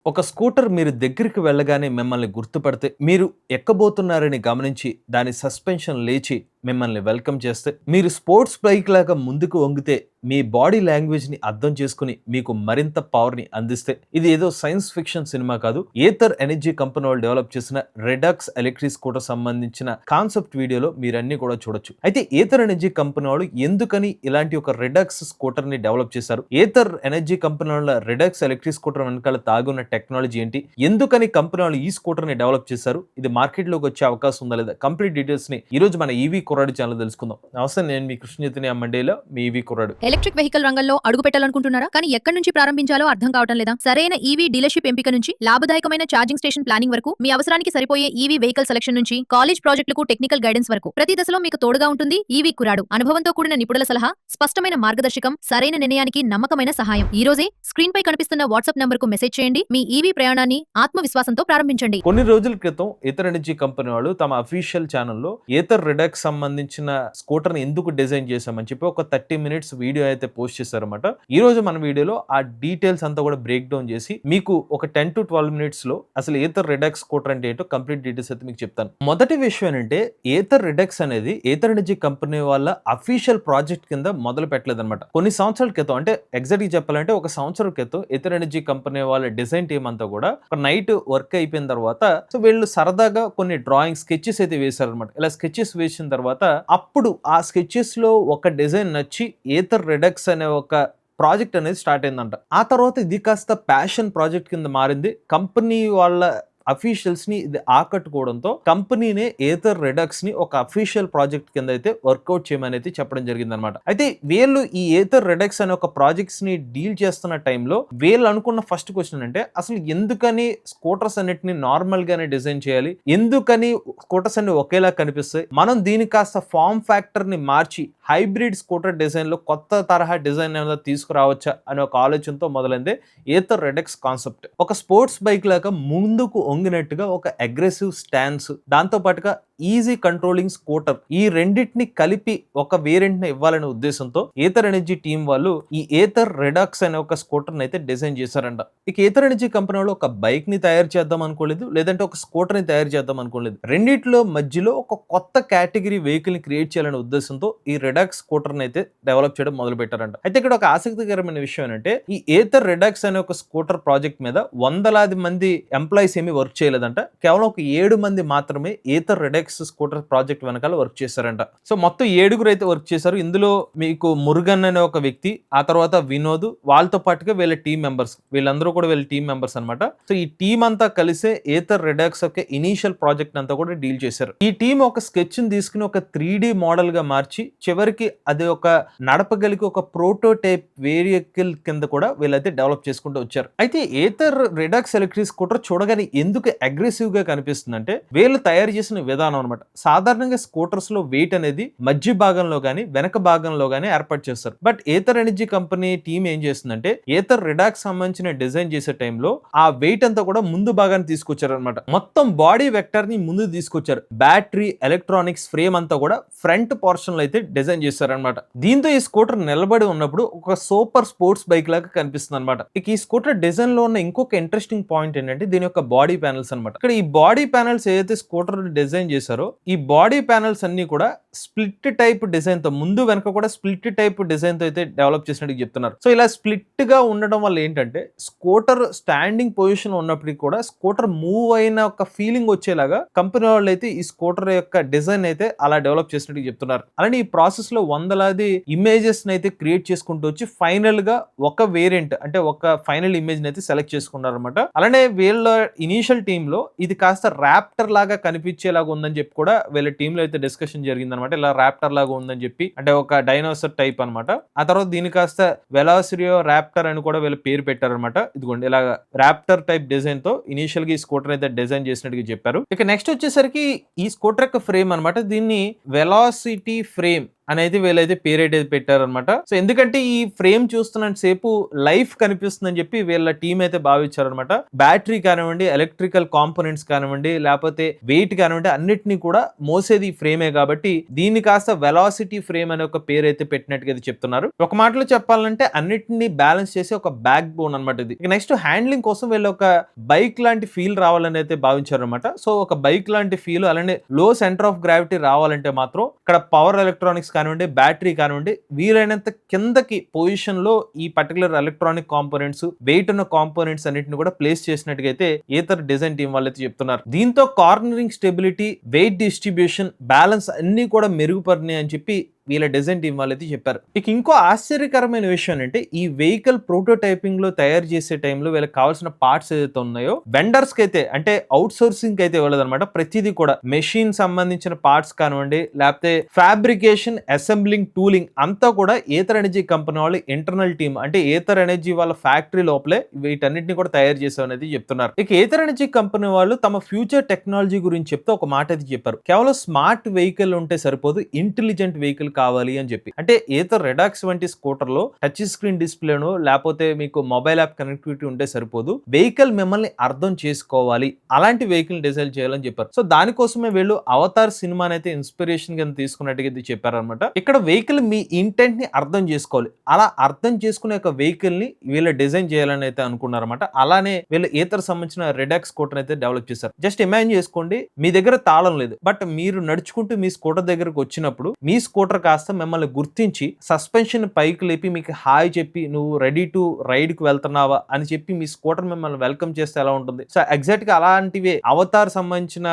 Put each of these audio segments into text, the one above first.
ఒక స్కూటర్ మీరు దగ్గరికి వెళ్ళగానే మిమ్మల్ని గుర్తుపడితే, మీరు ఎక్కబోతున్నారని గమనించి, దాని సస్పెన్షన్ లేచి మిమ్మల్ని వెల్కమ్ చేస్తే, మీరు స్పోర్ట్స్ బైక్ లాగా ముందుకు వంగితే, మీ బాడీ లాంగ్వేజ్‌ని అర్థం చేసుకొని, మీకు మరింత పవర్‌ని అందిస్తే, ఇది ఏదో సైన్స్ ఫిక్షన్ సినిమా కాదు. ఏథర్ ఎనర్జీ కంపెనీ వాళ్ళు డెవలప్ చేసిన రెడాక్స్ ఎలక్ట్రిక్ స్కూటర్ సంబంధించిన కాన్సెప్ట్ వీడియోలో మీరన్నీ కూడా చూడొచ్చు. అయితే ఏథర్ ఎనర్జీ కంపెనీ వాళ్ళు ఎందుకని ఇలాంటి ఒక రెడాక్స్ స్కూటర్‌ని డెవలప్ చేశారు? ఏథర్ ఎనర్జీ కంపెనీ వాళ్ళ రెడాక్స్ ఎలక్ట్రిక్ స్కూటర్ వెనకాల దాగున్న టెక్నాలజీ ఏంటి? ఎందుకని కంపెనీ వాళ్ళు ఈ స్కూటర్‌ని డెవలప్ చేశారు? ఇది మార్కెట్‌లోకి వచ్చే అవకాశం ఉందా లేదా? కంప్లీట్ డీటెయిల్స్‌ని ఈ రోజు మన ఈవీ కుర్రాడు ఛానల్ తెలుసుకుందాం. నమస్తే, నేను మీ కృష్ణ చైతన్య మండేలో మీ ఈవీ కుర్రాడు. ఎలక్ట్రిక్ వెహికల్ రంగంలో అడుగు పెట్టాలనుకుంటున్నారా? కానీ ఎక్కడి నుంచి ప్రారంభించాలో అర్థం కావటం లేదా? సరైన ఈవీ డీలర్షిప్ ఎంపిక నుంచి లాభదాయకమైన ఛార్జింగ్ స్టేషన్ ప్లానింగ్ వరకు, మీ అవసరానికి సరిపోయే ఈవీ వెహికల్ సెలక్షన్ నుంచి కాలేజ్ ప్రాజెక్టులకు టెక్నికల్ గైడెన్స్ వరకు ప్రతి దశలో మీకు తోడుగా ఉంటుంది ఈవీ కురాడు. అనుభవంతో కూడిన నిపుణుల సలహా, స్పష్టమైన మార్గదర్శకం, సరైన నిర్ణయానికి నమ్మకమైన సహాయం. ఈ రోజే స్క్రీన్ పై కనిపిస్తున్న వాట్సాప్ నంబర్ కు మెసేజ్ చేయండి. మీ ఈవీ ప్రయాణాన్ని ఆత్మవిశ్వాసంతో ప్రారంభించండి. కొన్ని రోజుల క్రితం ఏథర్ ఎనర్జీ కంపెనీ వాళ్ళు తమ అఫీషియల్ ఛానల్లో ఏథర్ రెడాక్స్ సంబంధించిన స్కూటర్ ని ఎందుకు డిజైన్ చేశామని చెప్పి ఒక 30 మినిట్స్ వీడియో అయితే పోస్ట్ చేశారన్నమాట. ఈ రోజు మన వీడియోలో ఆ డీటెయిల్స్ అంతా కూడా బ్రేక్ డౌన్ చేసి మీకు ఒక 10 to 12 మినిట్స్ లో అసలు ఏథర్ రెడాక్స్ స్కూటర్ అంటే ఏంటో కంప్లీట్ డీటెయిల్స్ అయితే మీకు చెప్తాను. మొదటి విషయం ఏంటంటే, ఏథర్ రెడాక్స్ అనేది ఏథర్ ఎనర్జీ కంపెనీ వాళ్ళ అఫీషియల్ ప్రాజెక్ట్ కింద మొదలు పెట్టలేదన్నమాట. కొన్ని సంవత్సరాల క్రితం, అంటే ఎగ్జాక్ట్ గా చెప్పాలంటే ఒక సంవత్సరం క్రితం ఏథర్ ఎనర్జీ కంపెనీ వాళ్ళ డిజైన్ టీమ్ అంతా కూడా ఒక నైట్ వర్క్ అయిపోయిన తర్వాత సో వీళ్ళు సరదాగా కొన్ని డ్రాయింగ్ స్కెచెస్ అయితే వేశారనమాట. ఇలా స్కెచెస్ వేసిన తర్వాత అప్పుడు ఆ స్కెచెస్ లో ఒక డిజైన్ నచ్చి ఏథర్ రెడాక్స్ అనే ఒక ప్రాజెక్ట్ అనేది స్టార్ట్ అయిందంట. ఆ తర్వాత ఇది కాస్త ప్యాషన్ ప్రాజెక్ట్ కింద మారింది. కంపెనీ వాళ్ళ అఫీషియల్స్ ని ఇది ఆకట్టుకోవడంతో కంపెనీనే ఏథర్ రెడాక్స్ ని ఒక అఫీషియల్ ప్రాజెక్ట్ కింద అయితే వర్కౌట్ చేయమని అయితే చెప్పడం జరిగింది అనమాట. అయితే వీళ్ళు ఈ ఏథర్ రెడాక్స్ అనే ఒక ప్రాజెక్ట్స్ ని డీల్ చేస్తున్న టైంలో వీళ్ళు అనుకున్న ఫస్ట్ క్వశ్చన్ అంటే, అసలు ఎందుకని స్కూటర్స్ అన్నిటిని నార్మల్ గానే డిజైన్ చేయాలి, ఎందుకని స్కూటర్స్ అన్ని ఒకేలా కనిపిస్తాయి, మనం దీని కాస్త ఫార్మ్ ఫ్యాక్టర్ ని మార్చి హైబ్రిడ్ స్కూటర్ డిజైన్ లో కొత్త తరహా డిజైన్ ఏమైనా తీసుకురావచ్చా అనే ఒక ఆలోచనతో మొదలైంది ఏథర్ రెడాక్స్ కాన్సెప్ట్. ఒక స్పోర్ట్స్ బైక్ లాగా ముందుకు వంగినట్టుగా ఒక అగ్రెసివ్ స్టాన్స్, దాంతో పాటుగా ఈజీ కంట్రోలింగ్ స్కూటర్, ఈ రెండింటిని కలిపి ఒక వేరియంట్ ని ఇవ్వాలనే ఉద్దేశంతో ఏథర్ ఎనర్జీ టీం వాళ్ళు ఈ ఏథర్ రెడాక్స్ అనే ఒక స్కూటర్ ని అయితే డిజైన్ చేశారంట. ఇక ఏథర్ ఎనర్జీ కంపెనీ వాళ్ళు ఒక బైక్ ని తయారు చేద్దాం అనుకోలేదు, లేదంటే ఒక స్కూటర్ ని తయారు చేద్దాం అనుకోలేదు. రెండిట్లో మధ్యలో ఒక కొత్త కేటగిరీ వెహికల్ ని క్రియేట్ చేయాలనే ఉద్దేశంతో ఈ రెడాక్స్ స్కూటర్ ని అయితే డెవలప్ చేయడం మొదలు పెట్టారంట. అయితే ఇక్కడ ఒక ఆసక్తికరమైన విషయం ఏంటంటే, ఈ ఏథర్ రెడాక్స్ అనే ఒక స్కూటర్ ప్రాజెక్ట్ మీద వందలాది మంది ఎంప్లాయీస్ ఏమి వర్క్ చేయలేదంట. కేవలం ఒక 7 మంది మాత్రమే ఏథర్ రెడాక్స్ స్కూటర్ ప్రాజెక్ట్ వెనకాల వర్క్ చేశారంట. సో మొత్తం 7 అయితే వర్క్ చేశారు. ఇందులో మీకు మురుగన్ అనే ఒక వ్యక్తి, ఆ తర్వాత వినోద్, వాళ్ళతో పాటుగా వీళ్ళ టీమ్ మెంబర్స్, వీళ్ళందరూ కూడా వీళ్ళ టీమ్ మెంబర్స్ అనమాట. సో ఈ టీమ్ అంతా కలిసే ఏథర్ రెడాక్స్ యొక్క ఇనీషియల్ ప్రాజెక్ట్ అంతా కూడా డీల్ చేశారు. ఈ టీమ్ ఒక స్కెచ్ ని తీసుకుని ఒక 3D మోడల్ గా మార్చి చివరికి అది ఒక నడపగలిగి ఒక ప్రోటోటైప్ వెహికల్ కింద కూడా వీళ్ళైతే డెవలప్ చేసుకుంటూ వచ్చారు. అయితే ఏథర్ రెడాక్స్ ఎలక్ట్రిక్ స్కూటర్ చూడగానే ఎందుకు అగ్రెసివ్ గా కనిపిస్తుందంటే, వీళ్ళు తయారు చేసిన విధానం అనమాట. సాధారణంగా స్కూటర్స్ లో వెయిట్ అనేది మధ్య భాగంలో గానీ వెనక భాగంలో గానీ ఏర్పాటు చేస్తారు. But Ather energy company team ఏం చేస్తుందంటే, ఏథర్ రెడాక్స్ సంబంధించిన డిజైన్ చేసే టైంలో ఆ వెయిట్ అంతా కూడా ముందు భాగాన్ని తీసుకొచ్చారు అనమాట. మొత్తం బాడీ వెక్టర్ ని ముందు తీసుకొచ్చారు. బ్యాటరీ, ఎలక్ట్రానిక్స్, ఫ్రేమ్ అంతా కూడా ఫ్రంట్ పోర్షన్ లో అయితే డిజైన్ చేశారనమాట. దీంతో ఈ స్కూటర్ నిలబడి ఉన్నప్పుడు ఒక సూపర్ స్పోర్ట్స్ బైక్ లాగా కనిపిస్తుంది అనమాట. ఇక ఈ స్కూటర్ డిజైన్ లో ఉన్న ఇంకొక ఇంట్రెస్టింగ్ పాయింట్ ఏంటంటే, దీని యొక్క బాడీ ప్యానల్స్ అనమాట. ఇక్కడ ఈ బాడీ ప్యానల్స్ ఏదైతే స్కూటర్ డిజైన్ చేశారో, ఈ బాడీ ప్యానల్స్ అన్ని కూడా స్ప్లిట్ టైప్ డిజైన్ తో, ముందు వెనక కూడా స్ప్లిట్ టైప్ డిజైన్ తో అయితే డెవలప్ చేసినట్టు చెప్తున్నారు. సో ఇలా స్ప్లిట్ గా ఉండడం వల్ల ఏంటంటే, స్కూటర్ స్టాండింగ్ పొజిషన్ ఉన్నప్పటికీ కూడా స్కూటర్ మూవ్ అయిన ఒక ఫీలింగ్ వచ్చేలాగా కంపెనీ వాళ్ళు అయితే ఈ స్కూటర్ యొక్క డిజైన్ అయితే అలా డెవలప్ చేసినట్టు చెప్తున్నారు. అలానే ఈ ప్రాసెస్ లో వందలాది ఇమేజెస్ అయితే క్రియేట్ చేసుకుంటూ వచ్చి ఫైనల్ గా ఒక వేరియంట్, అంటే ఒక ఫైనల్ ఇమేజ్ అయితే సెలెక్ట్ చేసుకున్నారు అనమాట. అలానే వీళ్ళ ఇనీషియల్ టీమ్ లో ఇది కాస్త ర్యాప్టర్ లాగా కనిపించేలాగా ఉందని చెప్పి కూడా వీళ్ళ టీమ్ లో అయితే డిస్కషన్ జరిగింది అనమాట. ఇలా ర్యాప్టర్ లాగా ఉందని చెప్పి, అంటే ఒక డైనోసర్ టైప్ అనమాట. ఆ తర్వాత దీని కాస్త వెలాసిరియో ర్యాప్టర్ అని కూడా వీళ్ళ పేరు పెట్టారనమాట. ఇదిగోండి, ఇలా ర్యాప్టర్ టైప్ డిజైన్ తో ఇనీషియల్ గా ఈ స్కూటర్ అయితే డిజైన్ చేసినట్టుగా చెప్పారు. ఇక నెక్స్ట్ వచ్చేసరికి ఈ స్కూటర్ యొక్క ఫ్రేమ్ అనమాట. దీన్ని వెలాసిటీ ఫ్రేమ్ అనేది వీళ్ళైతే పేరు అయితే పెట్టారనమాట. సో ఎందుకంటే ఈ ఫ్రేమ్ చూస్తున్న సేపు లైఫ్ కనిపిస్తుందని చెప్పి వీళ్ళ టీం అయితే భావించారనమాట. బ్యాటరీ కానివ్వండి, ఎలక్ట్రికల్ కాంపోనెంట్స్ కానివ్వండి, లేకపోతే వెయిట్ కానివ్వండి, అన్నిటినీ కూడా మోసేది ఈ ఫ్రేమే కాబట్టి దీన్ని కాస్త వెలాసిటీ ఫ్రేమ్ అనే ఒక పేరు అయితే పెట్టినట్టుగా అయితే చెప్తున్నారు. ఒక మాటలో చెప్పాలంటే అన్నిటిని బ్యాలెన్స్ చేసి ఒక బ్యాక్ బోన్ అనమాట ఇది. నెక్స్ట్ హ్యాండ్లింగ్ కోసం వీళ్ళు ఒక బైక్ లాంటి ఫీల్ రావాలని అయితే భావించారు అనమాట. సో ఒక బైక్ లాంటి ఫీల్, అలానే లో సెంటర్ ఆఫ్ గ్రావిటీ రావాలంటే మాత్రం ఇక్కడ పవర్ ఎలక్ట్రానిక్స్ కానివ్వండి, బ్యాటరీ కానివ్వండి, వీలైనంత కిందకి పొజిషన్ లో ఈ పర్టికులర్ ఎలక్ట్రానిక్ కాంపోనెంట్స్, వెయిట్ ఉన్న కాంపోనెంట్స్ అన్నిటిని కూడా ప్లేస్ చేసినట్టుగా అయితే ఏతర్ డిజైన్ టీం వాళ్ళు అయితే చెప్తున్నారు. దీంతో cornering stability, wait distribution, balance అన్ని కూడా మెరుగుపడినాయి అని చెప్పి వీళ్ళ డిజైన్ టీం వాళ్ళు అయితే చెప్పారు. ఇక ఇంకో ఆశ్చర్యకరమైన విషయం అంటే ఈ వెహికల్ ప్రోటోటైపింగ్ లో తయారు చేసే టైంలో వీళ్ళకి కావాల్సిన పార్ట్స్ ఏదైతే ఉన్నాయో వెండర్స్ కి అయితే, అంటే అవుట్ సోర్సింగ్ అయితే వెళ్ళదన్నమాట. ప్రతిదీ కూడా మెషిన్ సంబంధించిన పార్ట్స్ కానివ్వండి, లేకపోతే ఫ్యాబ్రికేషన్, అసెంబ్లింగ్, టూలింగ్ అంతా కూడా ఏతర్ ఎనర్జీ కంపెనీ వాళ్ళు ఇంటర్నల్ టీమ్, అంటే ఏతర్ ఎనర్జీ వాళ్ళ ఫ్యాక్టరీ లోపలే వీటన్నిటిని కూడా తయారు చేసామనేది చెప్తున్నారు. ఇక ఏతర్ ఎనర్జీ కంపెనీ వాళ్ళు తమ ఫ్యూచర్ టెక్నాలజీ గురించి చెప్తే ఒక మాట అయితే చెప్పారు. కేవలం స్మార్ట్ వెహికల్ ఉంటే సరిపోదు, ఇంటెలిజెంట్ వెహికల్ కావాలి అని చెప్పి. అంటే ఏతర్ రెడాక్స్ వంటి స్కూటర్ లో టచ్ స్క్రీన్ డిస్ప్లేను, లేకపోతే మీకు మొబైల్ యాప్ కనెక్టివిటీ ఉంటే సరిపోదు, వెహికల్ మిమ్మల్ని అర్థం చేసుకోవాలి, అలాంటి వెహికల్ డిజైన్ చేయాలని చెప్పారు. సో దానికోసమే వీళ్ళు అవతార్ సినిమాని అయితే ఇన్స్పిరేషన్ గా తీసుకున్నట్టుగా చెప్పారనమాట. ఇక్కడ వెహికల్ మీ ఇంటెంట్ ని అర్థం చేసుకోవాలి, అలా అర్థం చేసుకునే ఒక వెహికల్ ని వీళ్ళు డిజైన్ చేయాలని అయితే అనుకున్నారన్నమాట. అలానే వీళ్ళు ఏతర్ సంబంధించిన రెడాక్స్ స్కూటర్ అయితే డెవలప్ చేశారు. జస్ట్ ఇమాజిన్ చేసుకోండి, మీ దగ్గర తాళం లేదు, బట్ మీరు నడుచుకుంటూ మీ స్కూటర్ దగ్గరకు వచ్చినప్పుడు మీ స్కూటర్ కాస్త మిమ్మల్ని గుర్తించి సస్పెన్షన్ పైకి లేపి మీకు హాయ్ చెప్పి నువ్వు రెడీ టు రైడ్ కి వెళ్తున్నావా అని చెప్పి మీ స్కూటర్ మిమ్మల్ని వెల్కమ్ చేస్తే ఎలా ఉంటుంది. సో ఎగ్జాక్ట్ గా అలాంటివే అవతార్ సంబంధించిన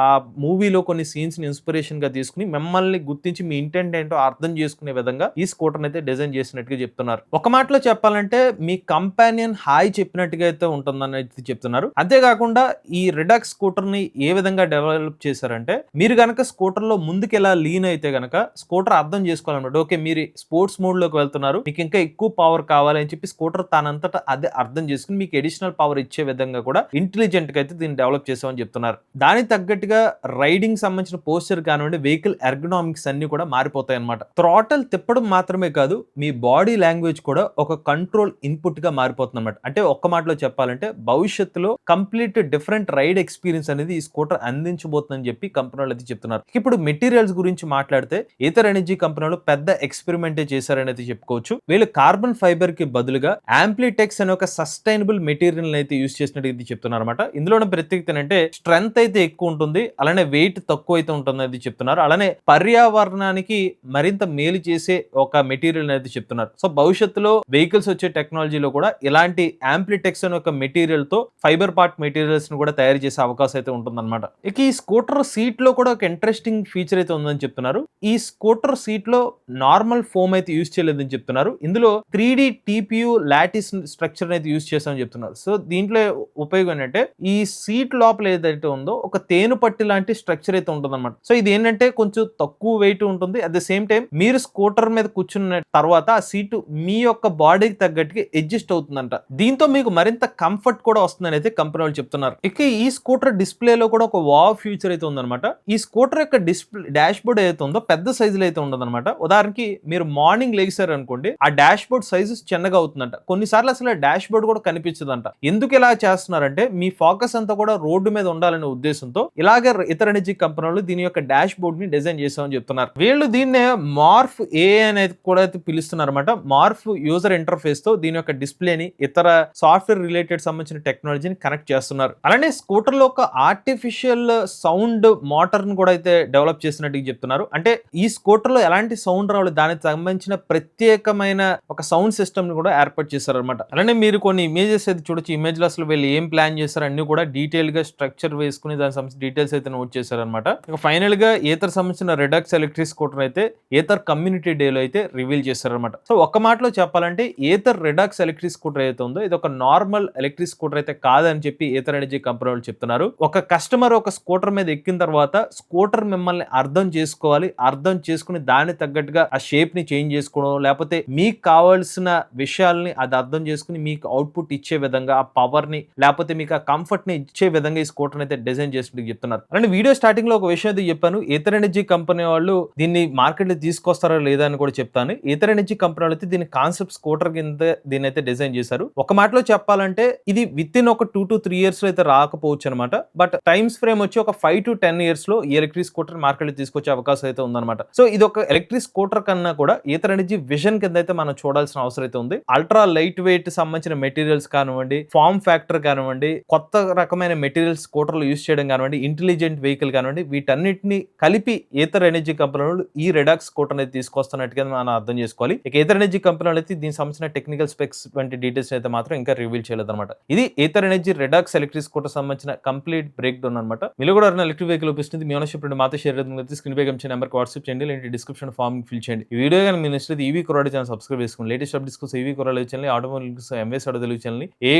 ఆ మూవీలో కొన్ని సీన్స్ ని ఇన్స్పిరేషన్ గా తీసుకుని మిమ్మల్ని గుర్తించి మీ ఇంటెంట్ ఏంటో అర్థం చేసుకునే విధంగా ఈ స్కూటర్ అయితే డిజైన్ చేసినట్టుగా చెప్తున్నారు. ఒక మాటలో చెప్పాలంటే మీ కంపానియన్ హాయ్ చెప్పినట్టుగా అయితే ఉంటుందని అయితే చెప్తున్నారు. అంతేకాకుండా ఈ రెడాక్స్ స్కూటర్ ని ఏ విధంగా డెవలప్ చేశారంటే, మీరు గనక స్కూటర్ లో ముందుకు ఎలా లీన్ అయితే గనక స్కూటర్ అర్థం చేసుకోవాలన్నమాట. ఓకే, మీరు స్పోర్ట్స్ మోడ్ లోకి వెళ్తున్నారు, మీకు ఇంకా ఎక్కువ పవర్ కావాలి అని చెప్పి స్కూటర్ తనంతటా అదే అర్థం చేసుకుని మీకు అడిషనల్ పవర్ ఇచ్చే విధంగా కూడా ఇంటెలిజెంట్ గా అయితే దీన్ని డెవలప్ చేసామని చెప్తున్నారు. దానికి తగ్గట్టుగా రైడింగ్ సంబంధించిన పోస్చర్ కానివ్వండి, వెహికల్ ఎర్గనామిక్స్ అన్ని కూడా మారిపోతాయి అనమాట. థ్రాటల్ తిప్పడం మాత్రమే కాదు, మీ బాడీ లాంగ్వేజ్ కూడా ఒక కంట్రోల్ ఇన్పుట్ గా మారిపోతుంది అనమాట. అంటే ఒక్క మాటలో చెప్పాలంటే భవిష్యత్తులో కంప్లీట్ డిఫరెంట్ రైడ్ ఎక్స్పీరియన్స్ అనేది ఈ స్కూటర్ అందించబోతుందని చెప్పి కంపెనీ వాళ్ళు అయితే చెప్తున్నారు. ఇప్పుడు మెటీరియల్స్ గురించి మాట్లాడితే ఏతర్ ఎనర్జీ కంపెనీలో పెద్ద ఎక్స్పెరిమెంట్ చేశారని అయితే చెప్పుకోవచ్చు. వీళ్ళు కార్బన్ ఫైబర్ కి బదులుగా యాంప్లిటెక్స్ అనే ఒక సస్టైనబుల్ మెటీరియల్ అయితే యూస్ చేసినట్టు చెప్తున్నారు అనమాట. ఇందులో ప్రత్యేకత ఏంటంటే స్ట్రెంత్ అయితే ఎక్కువ ఉంటుంది, అలానే వెయిట్ తక్కువ అయితే ఉంటుంది అయితే చెప్తున్నారు. అలానే పర్యావరణానికి మరింత మేలు చేసే ఒక మెటీరియల్ అయితే చెప్తున్నారు. సో భవిష్యత్తులో వెహికల్స్ వచ్చే టెక్నాలజీలో కూడా ఇలాంటి యాంప్లిటెక్స్ అనే ఒక మెటీరియల్ తో ఫైబర్ పార్ట్ మెటీరియల్స్ ను కూడా తయారు చేసే అవకాశం అయితే ఉంటుందన్నమాట. ఇక ఈ స్కూటర్ సీట్ లో కూడా ఒక ఇంట్రెస్టింగ్ ఫీచర్ అయితే ఉందని చెప్తున్నారు. ఈ స్కూటర్ సీట్ లో నార్మల్ ఫోమ్ అయితే యూజ్ చేయలేదని చెప్తున్నారు. ఇందులో 3D TPU లాటిస్ స్ట్రక్చర్ అయితే యూజ్ చేస్తామని చెప్తున్నారు. సో దీంట్లో ఉపయోగం ఏంటంటే ఈ సీట్ లోపల ఏదైతే ఉందో ఒక తేను పట్టి లాంటి స్ట్రక్చర్ అయితే ఉంటుంది అనమాట. సో ఇది ఏంటంటే కొంచెం తక్కువ వెయిట్ ఉంటుంది, అట్ ద సేమ్ టైం మీరు స్కూటర్ మీద కూర్చున్న తర్వాత ఆ సీటు మీ యొక్క బాడీకి తగ్గట్టుగా అడ్జస్ట్ అవుతుందంట. దీంతో మీకు మరింత కంఫర్ట్ కూడా వస్తుందని అయితే కంపెనీ వాళ్ళు చెప్తున్నారు. ఇక ఈ స్కూటర్ డిస్ప్లేలో కూడా ఒక వావ్ ఫ్యూచర్ అయితే ఉందన్నమాట. ఈ స్కూటర్ యొక్క డిస్ప్లే డాష్ బోర్డ్ ఏదైతే ఉందో పెద్ద సైజులో అయితే ఉండదన్నమాట. ఉదాహరణకి మీరు మార్నింగ్ లేచారు అనుకోండి, ఆ డాష్ బోర్డ్ సైజు చిన్నగా అవుతుందంట. కొన్నిసార్లు అసలు డాష్ బోర్డ్ కూడా కనిపించదంట. ఎందుకు ఇలా చేస్తున్నారంటే మీ ఫోకస్ అంతా కూడా రోడ్డు మీద ఉండాలనే ఉద్దేశంతో ఇలాగే ఇతర ఎనర్జీ కంపెనీలు దీని యొక్క డాష్ బోర్డ్ ని డిజైన్ చేసామని చెప్తున్నారు. వీళ్ళు దీన్నే మార్ఫ్ ఏ అనేది కూడా పిలుస్తున్నారు అనమాట. మార్ఫ్ యూజర్ ఇంటర్ఫేస్ తో దీని యొక్క డిస్ప్లేని ఇతర సాఫ్ట్వేర్ రిలేటెడ్ సంబంధించిన టెక్నాలజీని కనెక్ట్ చేస్తున్నారు. అలానే స్కూటర్ లో ఒక ఆర్టిఫిషియల్ సౌండ్ మోటార్ ని కూడా అయితే డెవలప్ చేసినట్టు చెప్తున్నారు. అంటే ఈ స్కూటర్ లో ఎలాంటి సౌండ్ రావాలి దానికి సంబంధించిన ప్రత్యేకమైన ఒక సౌండ్ సిస్టమ్ ని కూడా ఏర్పాటు చేశారు అనమాట. అలానే మీరు కొన్ని ఇమేజెస్ అయితే చూడొచ్చు. ఇమేజ్ లో అసలు వీళ్ళు ఏం ప్లాన్ చేశారు అన్ని కూడా డీటెయిల్ గా స్ట్రక్చర్ వేసుకుని దానికి సంబంధించిన డీటెయిల్స్ అయితే నోట్ చేశారనమాట. ఇక ఫైనల్ గా ఏతర్ సంబంధించిన రెడాక్స్ ఎలక్ట్రిక్ స్కూటర్ అయితే ఏతర్ కమ్యూనిటీ డే లో అయితే రివీల్ చేశారనమాట. సో ఒక్క మాటలో చెప్పాలంటే ఏతర్ రెడాక్స్ ఎలక్ట్రిక్ స్కూటర్ అయితే ఉందో ఇది ఒక నార్మల్ ఎలక్ట్రిక్ స్కూటర్ అయితే కాదని చెప్పి ఏతర్ ఎనర్జీ కంపెనీ వాళ్ళు చెప్తున్నారు. ఒక కస్టమర్ ఒక స్కూటర్ మీద ఎక్కిన తర్వాత స్కూటర్ మిమ్మల్ని అర్థం చేసుకోవాలి, అర్థం చేసుకుని దానికి తగ్గట్టుగా ఆ షేప్ ని చేంజ్ చేసుకోవడం, లేకపోతే మీకు కావాల్సిన విషయాల్ని అది అర్థం చేసుకుని మీకు అవుట్పుట్ ఇచ్చే విధంగా ఆ పవర్ ని, లేకపోతే మీకు ఆ కంఫర్ట్ ని ఇచ్చే విధంగా ఈ స్కూటర్ అయితే డిజైన్ చేసి చెప్తున్నారు. అలాంటి వీడియో స్టార్టింగ్ లో ఒక విషయం అయితే చెప్పాను, ఈథర్ ఎనర్జీ కంపెనీ వాళ్ళు దీన్ని మార్కెట్ లో తీసుకొస్తారా లేదా అని కూడా చెప్తాను. ఈథర్ ఎనర్జీ కంపెనీ వాళ్ళు అయితే దీని కాన్సెప్ట్ స్కూటర్ కింద దీన్ని అయితే డిజైన్ చేశారు. ఒక మాటలో చెప్పాలంటే ఇది విత్ ఇన్ ఒక 2 to 3 years లో అయితే రాకపోవచ్చు అనమాట. బట్ టైమ్స్ ఫ్రేమ్ వచ్చి ఒక 5 to 10 years లో ఈ ఎలక్ట్రిక్ స్కూటర్ మార్కెట్ లో తీసుకొచ్చే అవకాశం అయితే ఉందన్నమాట. సో ఇది ఒక ఎలక్ట్రిక్ స్కూటర్ కన్నా కూడా ఈథర్ ఎనర్జీ విజన్ కింద అయితే మనం చూడాల్సిన అవసరం అయితే ఉంది. అల్ట్రా లైట్ వెయిట్ సంబంధించిన మెటీరియల్స్ కానివ్వండి, ఫార్మ్ ఫ్యాక్టర్ కానివ్వండి, కొత్త రకమైన మెటీరియల్స్ స్కూటర్లు యూస్ చేయడం కానివ్వండి, ఇంటెలిజెంట్ వెహికల్ కానివ్వండి, వీటన్నిటిని కలిపి ఈథర్ ఎనర్జీ కంపెనీ వాళ్ళు ఈ రెడాక్స్ స్కూటర్ అనేది తీసుకొస్తున్నట్టుగా మనం అర్థం చేసుకోవాలి. ఇక ఈథర్ ఎనర్జీ కంపెనీ వాళ్ళు అయితే దీనికి సంబంధించిన టెక్నికల్ స్పెక్స్ వంటి డీటెయిల్స్ అయితే మాత్రం ఇంకా రివీల్ చేయలేదు అనమాట. ఇది ether energy redox electric scooter సంబంధించిన కంప్లీట్ బ్రేక్ డౌన్ అనమాట. మీరు కూడా ఎలక్ట్రిక్ వెహికల్ ఉపయోగిస్తుంది, మీ ఓనర్షిప్ మాతో షేర్ అయితే స్క్రీన్ పై కనిపించే నెంబర్కి వాట్సాప్ చేయండి, లేదంటే డిస్క్రిప్షన్ ఫామ్ ఫిల్ చేయండి. ఈ వీడియో కానీ మీరు నచ్చితే ఈవీ కొరాడి ఛానల్ సబ్స్క్రైబ్ చేసుకోండి. లేటెస్ట్ అప్డేట్స్ కోసం ఈవీ కొరాడి channel, automobile MS auto Telugu channel, ఏ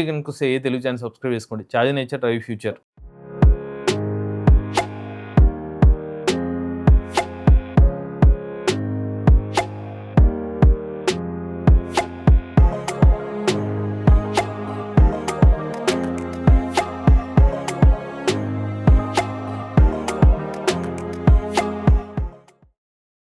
తెలుగు ఛానల్ సబ్స్క్రైబ్ చేసుకోండి. Charge nature drive future.